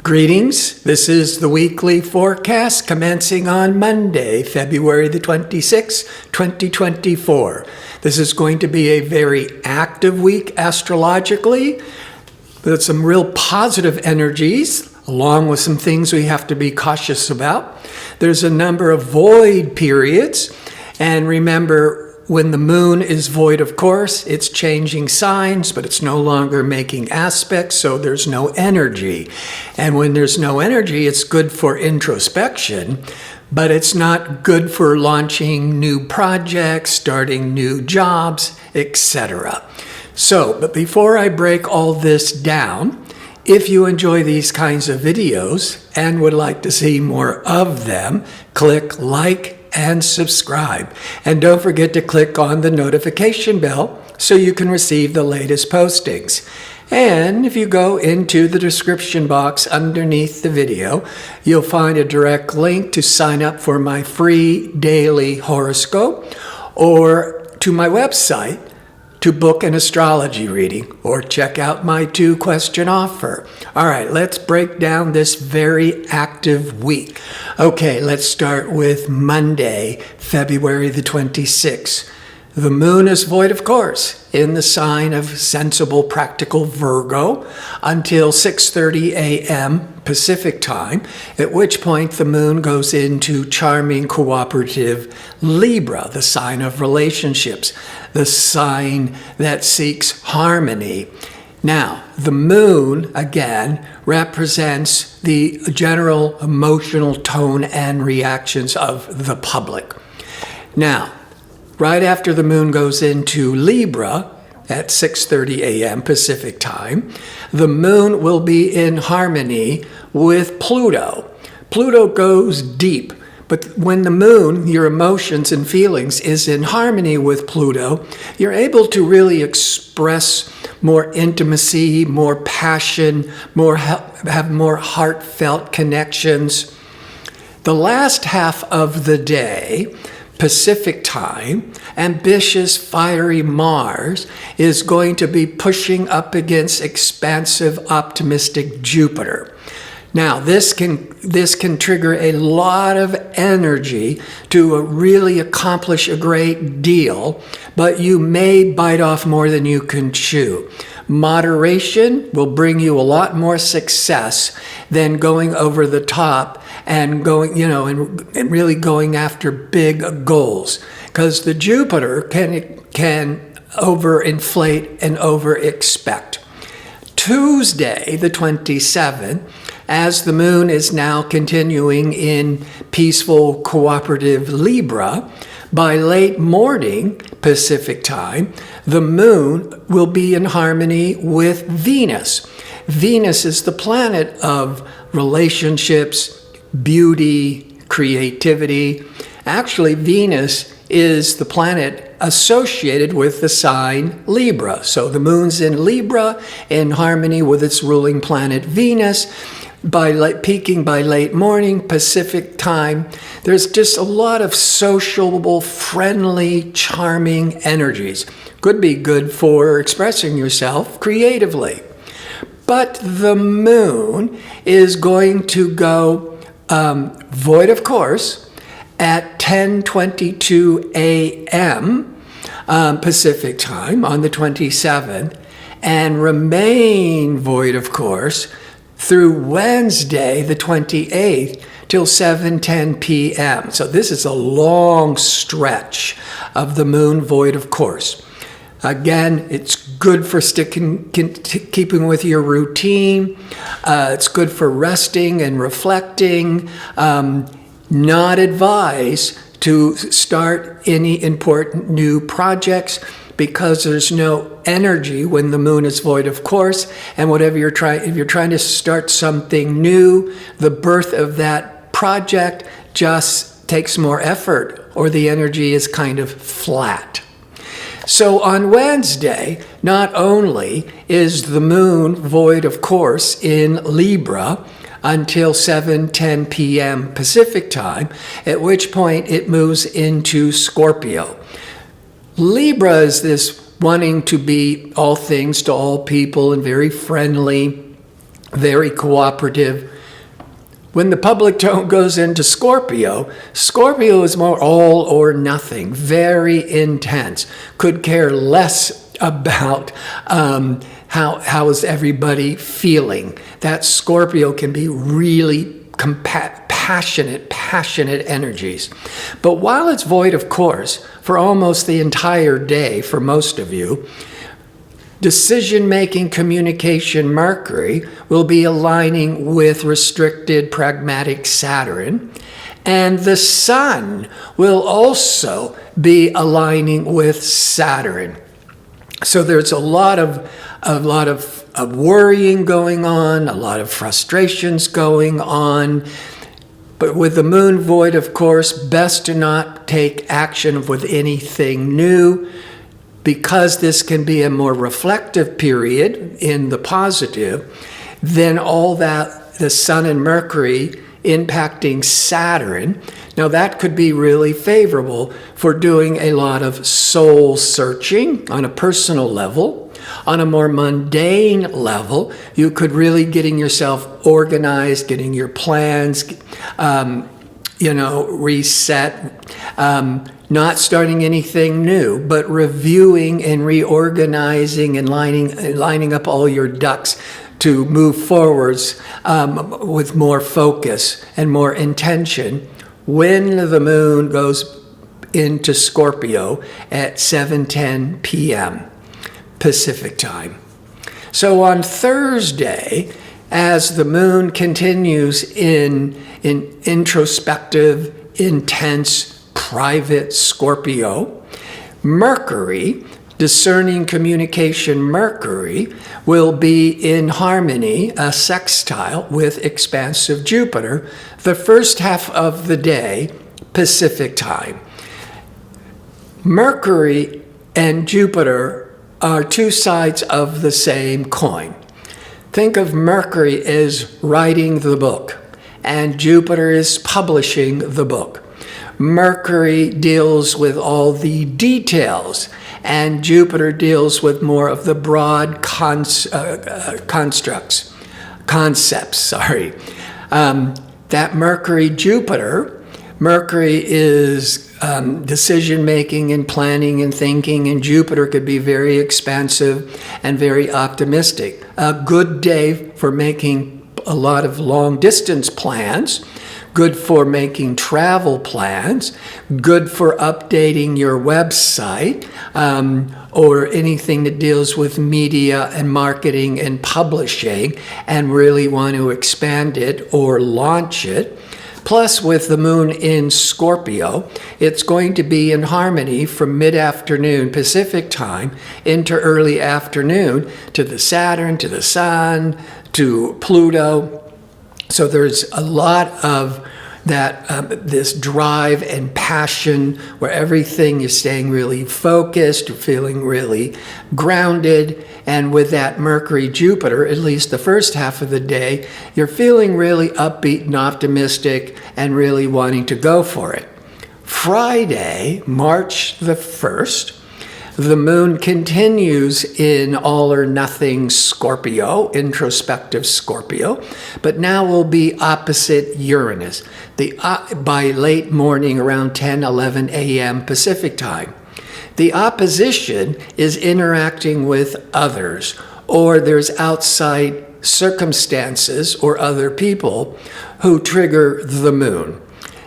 Greetings. This is the weekly forecast commencing on Monday, February the 26th, 2024. This is going to be a very active week astrologically, with some real positive energies, along with some things we have to be cautious about. There's a number of void periods, and remember, when the moon is void, of course, it's changing signs, but it's no longer making aspects, so there's no energy. And when there's no energy, it's good for introspection, but it's not good for launching new projects, starting new jobs, etc. But before I break all this down, if you enjoy these kinds of videos and would like to see more of them, click like and subscribe. And don't forget to click on the notification bell so you can receive the latest postings. And if you go into the description box underneath the video, you'll find a direct link to sign up for my free daily horoscope or to my website to book an astrology reading or check out my 2-question offer. All right, let's break down this very active week. Okay, let's start with Monday, February the 26th. The moon is void, of course, in the sign of sensible, practical Virgo until 6:30 a.m. Pacific time, at which point the moon goes into charming, cooperative Libra, the sign of relationships, the sign that seeks harmony. Now, the moon, again, represents the general emotional tone and reactions of the public. Now, right after the moon goes into Libra at 6:30 a.m. Pacific time, the moon will be in harmony with Pluto. Pluto goes deep, but when the moon, your emotions and feelings, is in harmony with Pluto, you're able to really express more intimacy, more passion, have more heartfelt connections. The last half of the day, Pacific time, ambitious, fiery Mars is going to be pushing up against expansive, optimistic Jupiter. Now, this can trigger a lot of energy to really accomplish a great deal, but you may bite off more than you can chew. Moderation will bring you a lot more success than going over the top and going, and really going after big goals, because the Jupiter can overinflate and overexpect. Tuesday, the 27th, as the moon is now continuing in peaceful, cooperative Libra, by late morning Pacific time, the moon will be in harmony with Venus. Venus is the planet of relationships, beauty, creativity. Actually, Venus is the planet associated with the sign Libra. So the moon's in Libra in harmony with its ruling planet Venus. Peaking by late morning Pacific time, there's just a lot of sociable, friendly, charming energies. Could be good for expressing yourself creatively. But the moon is going to go void, of course, at 10:22 a.m. Pacific time on the 27th, and remain void, of course, through Wednesday, the 28th, till 7:10 p.m. So this is a long stretch of the moon void, of course. Again, it's good for keeping with your routine. It's good for resting and reflecting. Not advised to start any important new projects because there's no energy when the moon is void, of course. And if you're trying to start something new, the birth of that project just takes more effort, or the energy is kind of flat. So on Wednesday, not only is the moon void, of course, in Libra until 7:10 p.m. Pacific time, at which point it moves into Scorpio. Libra is this wanting to be all things to all people and very friendly, very cooperative. When the public tone goes into Scorpio, Scorpio is more all or nothing, very intense, could care less about how is everybody feeling. That Scorpio can be really passionate energies. But while it's void, of course, for almost the entire day for most of you, decision-making communication Mercury will be aligning with restricted pragmatic Saturn, and the Sun will also be aligning with Saturn. So there's a lot of worrying going on, a lot of frustrations going on. But with the moon void, of course, best to not take action with anything new, because this can be a more reflective period in the positive. Then all that, the Sun and Mercury impacting Saturn, now that could be really favorable for doing a lot of soul searching on a personal level. On a more mundane level, you could really getting yourself organized, getting your plans, reset, not starting anything new, but reviewing and reorganizing and lining up all your ducks to move forwards with more focus and more intention when the moon goes into Scorpio at 7:10 p.m. Pacific time. So on Thursday, as the moon continues in introspective, intense, private Scorpio, Mercury, discerning communication Mercury, will be in harmony, a sextile with expansive Jupiter, the first half of the day, Pacific time. Mercury and Jupiter are two sides of the same coin. Think of Mercury as writing the book, and Jupiter is publishing the book. Mercury deals with all the details, and Jupiter deals with more of the broad concepts. That Mercury is decision-making and planning and thinking, and Jupiter could be very expansive and very optimistic. A good day for making a lot of long-distance plans, good for making travel plans, good for updating your website, or anything that deals with media and marketing and publishing and really want to expand it or launch it. Plus, with the moon in Scorpio, it's going to be in harmony from mid-afternoon Pacific time into early afternoon to the Saturn, to the Sun, to Pluto. So there's a lot of that this drive and passion where everything is staying really focused, feeling really grounded. And with that Mercury-Jupiter, at least the first half of the day, you're feeling really upbeat and optimistic and really wanting to go for it. Friday, March the 1st, the moon continues in all or nothing Scorpio, introspective Scorpio, but now will be opposite Uranus by late morning around 10, 11 a.m. Pacific time. The opposition is interacting with others, or there's outside circumstances or other people who trigger the moon.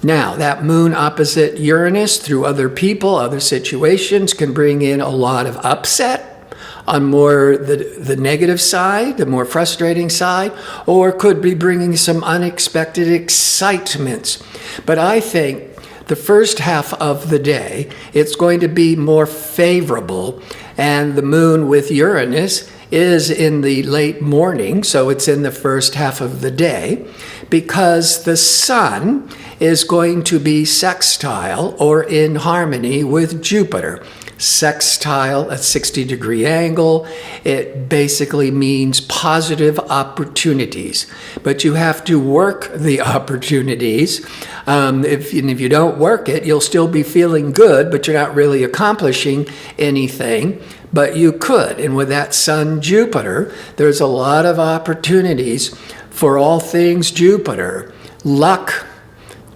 Now, that moon opposite Uranus through other people, other situations, can bring in a lot of upset on more the negative side, the more frustrating side, or could be bringing some unexpected excitements. But I think the first half of the day, it's going to be more favorable, and the moon with Uranus is in the late morning, so it's in the first half of the day, because the Sun is going to be sextile or in harmony with Jupiter. Sextile, a 60-degree angle, it basically means positive opportunities. But you have to work the opportunities. If you don't work it, you'll still be feeling good, but you're not really accomplishing anything. but you could. And with that Sun Jupiter, there's a lot of opportunities for all things Jupiter: luck,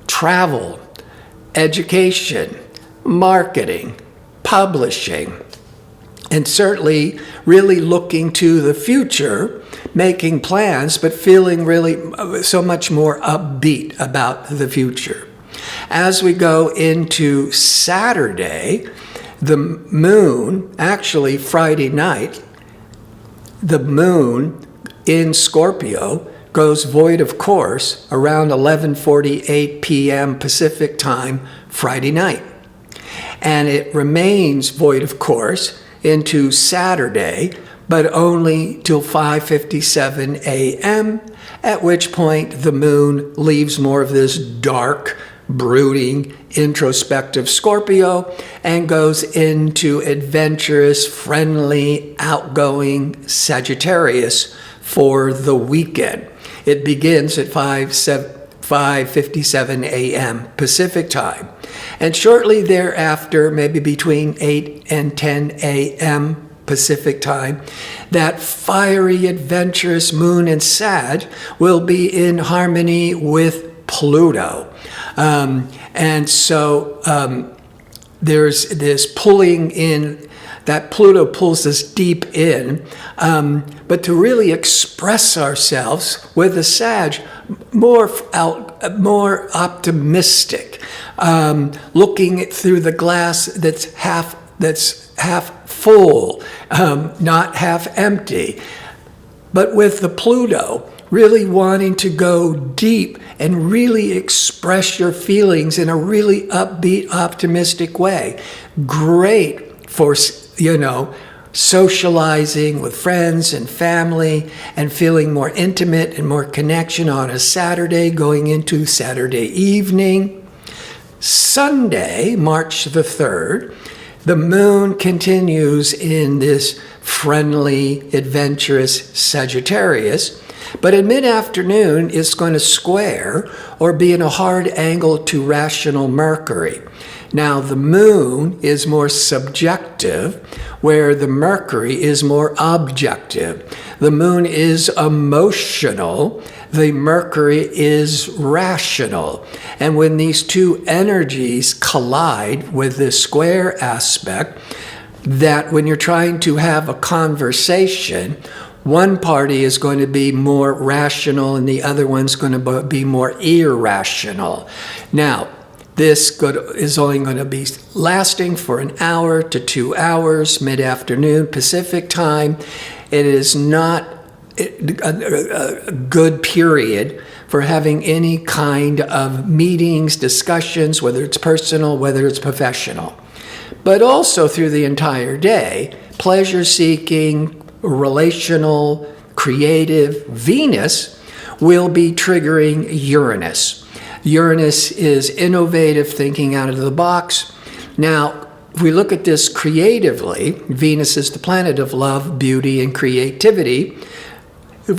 travel, education, marketing, publishing, and certainly really looking to the future, making plans, but feeling really so much more upbeat about the future. As we go into Saturday, the moon, actually Friday night, the moon in Scorpio goes void of course around 11:48 p.m. Pacific time Friday night. And it remains void of course into Saturday, but only till 5:57 a.m., at which point the moon leaves more of this dark, brooding, introspective Scorpio and goes into adventurous, friendly, outgoing Sagittarius for the weekend. It begins at 5:57 a.m. Pacific time. And shortly thereafter, maybe between 8 and 10 a.m. Pacific time, that fiery, adventurous moon in Sag will be in harmony with Pluto. And so there's this pulling in, that Pluto pulls us deep in, but to really express ourselves with the Sag, more optimistic, looking through the glass that's half full, not half empty. But with the Pluto, really wanting to go deep and really express your feelings in a really upbeat, optimistic way. Great for, socializing with friends and family and feeling more intimate and more connection on a Saturday going into Saturday evening. Sunday, March the 3rd, the moon continues in this friendly, adventurous Sagittarius, but at mid-afternoon it's going to square or be in a hard angle to rational Mercury. Now, the moon is more subjective, where the Mercury is more objective. The moon is emotional, the Mercury is rational. And when these two energies collide with this square aspect, that when you're trying to have a conversation, one party is going to be more rational and the other one's going to be more irrational. Now, this is only going to be lasting for an hour to 2 hours, mid-afternoon Pacific time. It is not a good period for having any kind of meetings, discussions, whether it's personal, whether it's professional. But also through the entire day, pleasure-seeking, relational, creative Venus will be triggering Uranus. Uranus is innovative, thinking out of the box. Now, if we look at this creatively, Venus is the planet of love, beauty, and creativity. If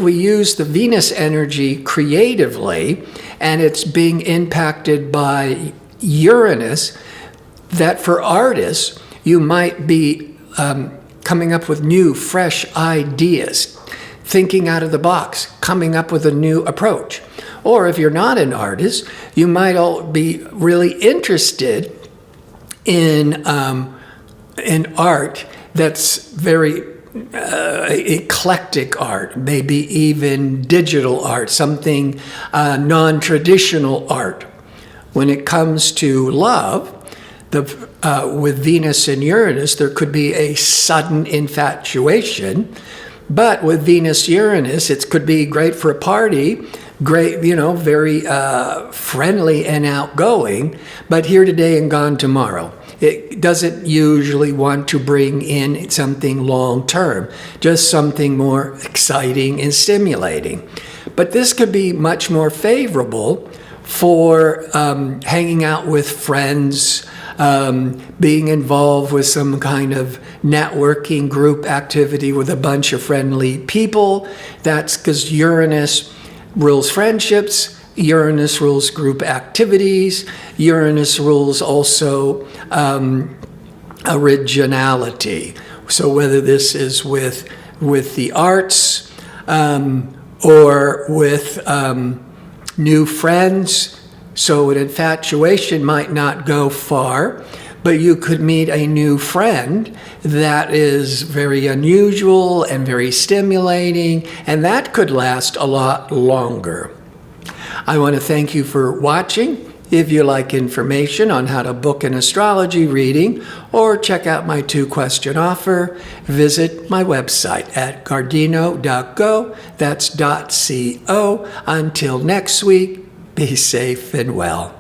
we use the Venus energy creatively, and it's being impacted by Uranus, that for artists, you might be coming up with new, fresh ideas, thinking out of the box, coming up with a new approach. Or if you're not an artist, you might all be really interested in art that's very eclectic art, maybe even digital art, something non-traditional art. When it comes to love, with Venus and Uranus, there could be a sudden infatuation. But with Venus-Uranus, it could be great for a party, great, very friendly and outgoing, but here today and gone tomorrow. It doesn't usually want to bring in something long-term, just something more exciting and stimulating. But this could be much more favorable for hanging out with friends, being involved with some kind of networking group activity with a bunch of friendly people. That's because Uranus rules friendships, Uranus rules group activities, Uranus rules also originality, So whether this is with the arts or with new friends, so an infatuation might not go far, but you could meet a new friend that is very unusual and very stimulating, and that could last a lot longer. I want to thank you for watching. If you like information on how to book an astrology reading or check out my 2-question offer, visit my website at gardino.go. That's .co. Until next week, be safe and well.